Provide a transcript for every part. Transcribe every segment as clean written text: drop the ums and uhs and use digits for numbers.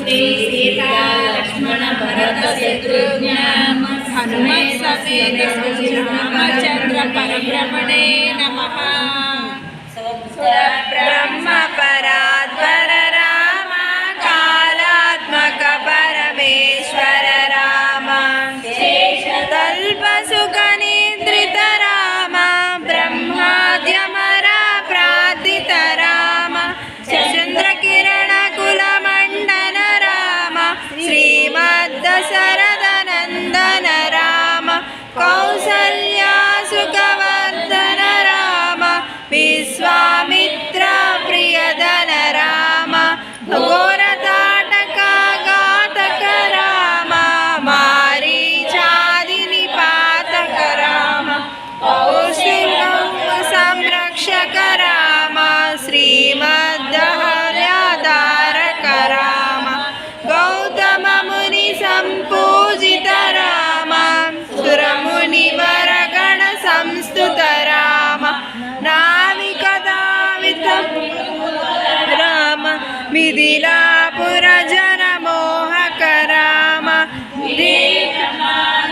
श्री सीता लक्ष्मण भरत शत्रुघ्न हनुमत समेत रामचंद्र परब्रह्मणे नमः। ब्रह्म परात्पर राम कालात्मक परमेश्वर राम शेषतल्प सुख निद्रित राम ब्रह्माद्यमर प्रार्थित राम चंद्र किरण कुल मंडन राम श्रीमद्दशरथ नंदन राम कौसल्या सुखवर्धन राम विश्वामित्र प्रियधन राम घोरताटक घातक राम मारीचादि निपातक राम संरक्षक राम श्रीमद्दहल्याधारक राम गौतम मुनि संपूजित राम सुरमुनिवर गण संस्तुत राम नाविकदावित राम मिथिलापुर जन मोहक राम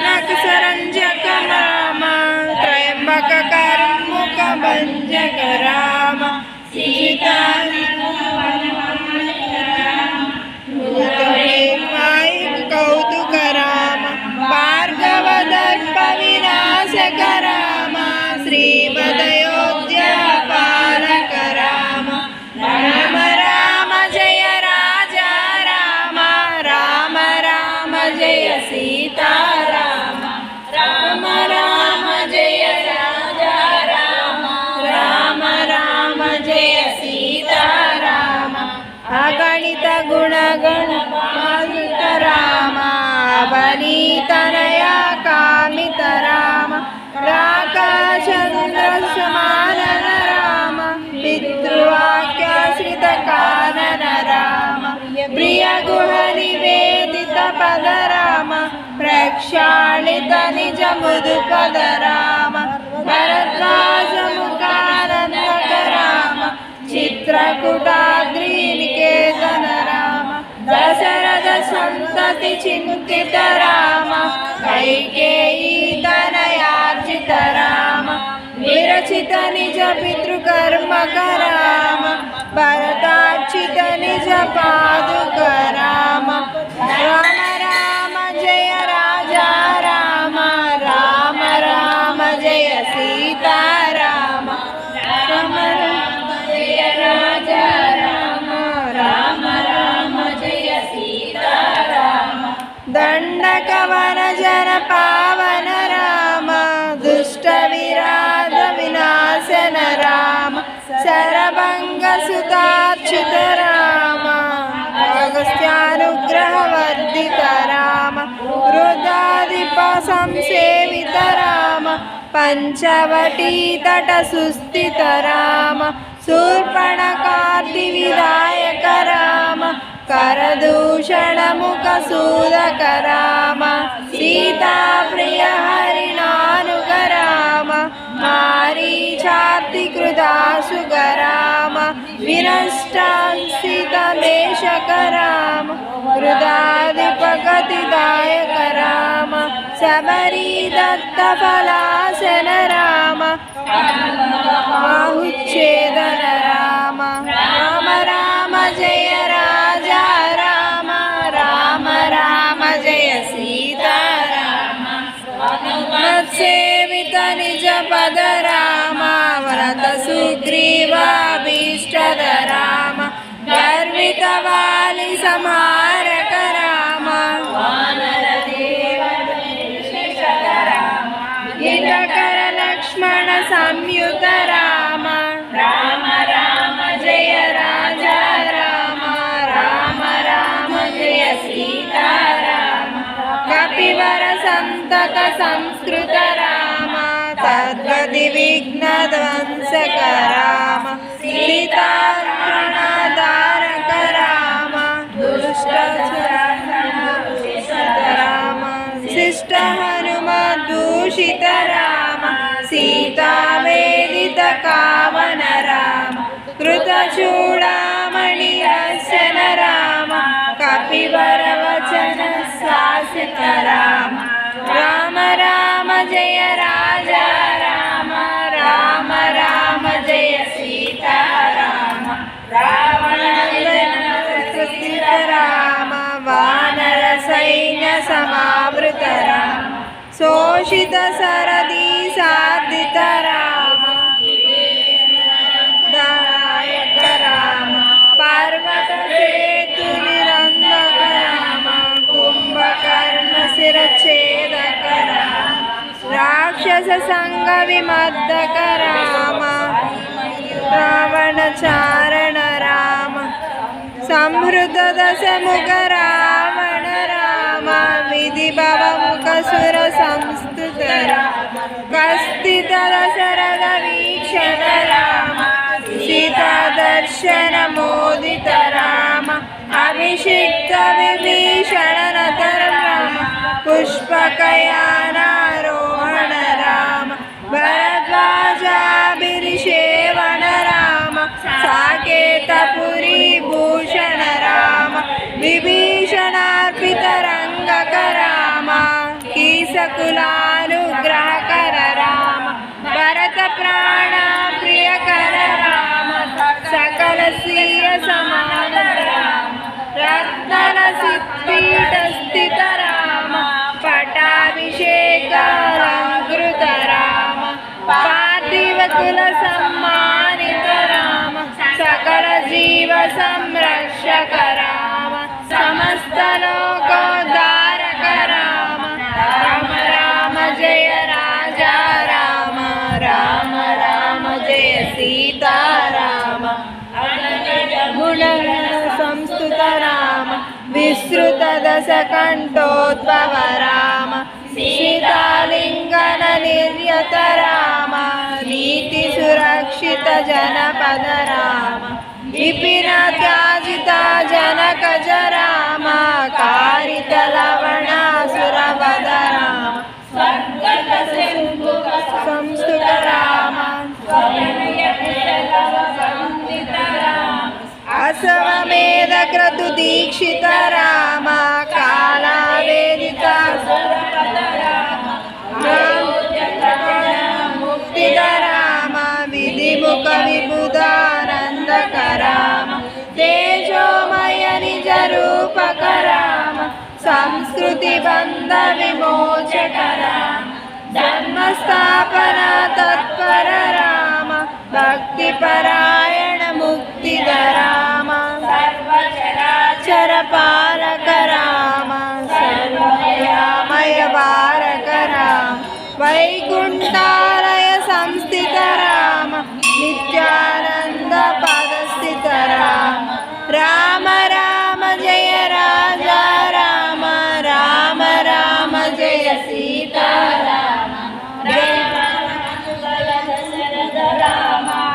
नक सरंजक राम त्रयंबक कर्मुक भंजक राम सीता कौतुक राम भार्गव दर्प विनाशक राम श्रीमदयोध्या पालक राम राम राम जय राजा राम राम राम जय सीता राम राम राम जय राजा राम राम राम जय सीता राम अगणित गुणगण राम अवनीतनया कामित राम राकाचंद्र समानन राम पितृवाक्याश्रित कानन राम प्रिय गुह निवेदित पद राम प्रक्षालित निज मुदुपद राम भरद्वाज मुखानंदक राम चित्रकूटाद्रि निकेतन राम दशरथ संतति चिंतित राम कैकेयी तनयार्जित राम विरचित निज पितृकर्मक राम भरतार्चित निज पादुक राम राम राम जय राजा राम राम राम जय सीता राम राम राम जय राजा राम राम राम जय सीता राम दंडक वन जन पावन राम दुष्ट विराध विनाशन राम शरभंग सुताच्युत राम अगस्त्यानुग्रह वर्धित राम रुद्राधिप संसेवित राम पंचवटी तट सुस्थित राम शूर्पणखार्ति विधायक राम करदूषण मुख सूदक राम सीता प्रिय हरिणानुग राम मारीचार्ति कृदाशुग राम विनष्टांसितमेषक राम हृदाधिपगतिदायक राम शबरी दत्त फलासन राम बाहुच्छेदन राम राम राम जय राजा राम राम राम जय सीता राम हनुमत्सेवित निज पद राम व्रत सुग्रीवाभीष्टद राम गर्वित वाली संहारक राम हितकर लक्ष्मण संयुत राम राम राम जय राजा राम राम राम जय सीता राम कपिवर संतत संस्कृत राम तद्गति विघ्न ध्वंसक राम सीताधारक राम दुष्ट राम शिष्ट हनुमद्दूषित राम सीता वेदित कावन राम कृतचूडामणि दर्शन राम कपिवर సీతారామ రామ రామ జయ రాజా రామ రామ రామ జయ సీతారామ రావణ సీతారామ వానర సైన్య సమావృత రామ శోషిత సరదీ సాధిత రామ దాయక రామ పర్వత సేతు నిరంధక రామ కుంభకర్ణ శిరఛేదక రామ రాక్షస సంగ విమర్దక రామ రావణ చారణ రామ సంహృత దశముఖ రావణ రామ విధి భవముఖ సుర సంస్థుత రామ కస్థిత దశరథ వీక్షణ రామ సీతా దర్శన మోదిత రామ అభిషిక్త విభీషణ నతర రామ పుష్పకయానారోహణ రామ భరద్వాజాభిషేవణ రామ సాకేతపురి భూషణ రామ విభీషణార్పిత రంగక రామ కీసకులానుగ్రహకర రామ భరత ప్రాణ ప్రియకర రామ సకల శ్రీయ సమాన రామ రత్న సిద్ధపీఠ స్థిత రామ పటాభిషేకాలంకృత రామ పార్థివ కుల సమ్మానిత రామ సకల జీవ సంరక్షక రామ సమస్త లోకోద్ధారక రామ రామ రామ జయ రాజా రామ రామ రామ జయ సీతారామ గుణ సంస్థుత రామ విస్తృత దశ కంఠోద్భవ రామ సీతాలింగన నిర్యత రామ నీతి సురక్షిత జనపద రామ విపిన త్యాజిత జనకజ రామ కారిత లవణాసురవద రామ సంస్థుత రామ అసవమేధ క్రతు దీక్షిత రామ కాళావేదిత ముక్తిద రామ విధిముఖ విబుధానందక రామ తేజోమయ నిజ రూపక రామ సంస్కృతి బంధ విమోచక రామ ధర్మస్థాపన తత్పర రామ భక్తి పరాయణ ముక్తిద రామ సర్వచరాచర పాలక రామ సర్వమయ వారక రామ వైకుంఠాలయ సంస్థిత రామ నిత్యానంద పదస్థిత రామ రామ రామ జయ రాజా రామ రామ రామ జయ సీతారామ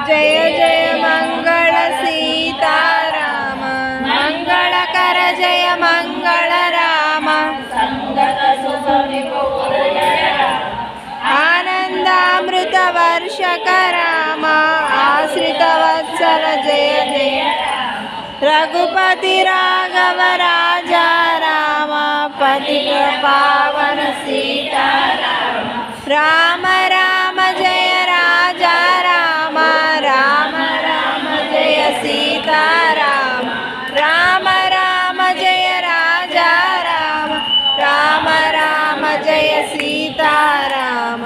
జయ జయ మంగళ సీతారామ మంగళకర జయ మంగళ రామ ఆనందామృత వర్షక రామ ఆశ్రిత వత్సల జయ జయ రఘుపతి రాఘవ రాజా రామ పతిత పావన సీతారామ రామ రామ జయ రాజా రామ రామ రామ జయ సీతారామ రామ రామ జయ రాజా రామ రామ రామ జయ సీతారామ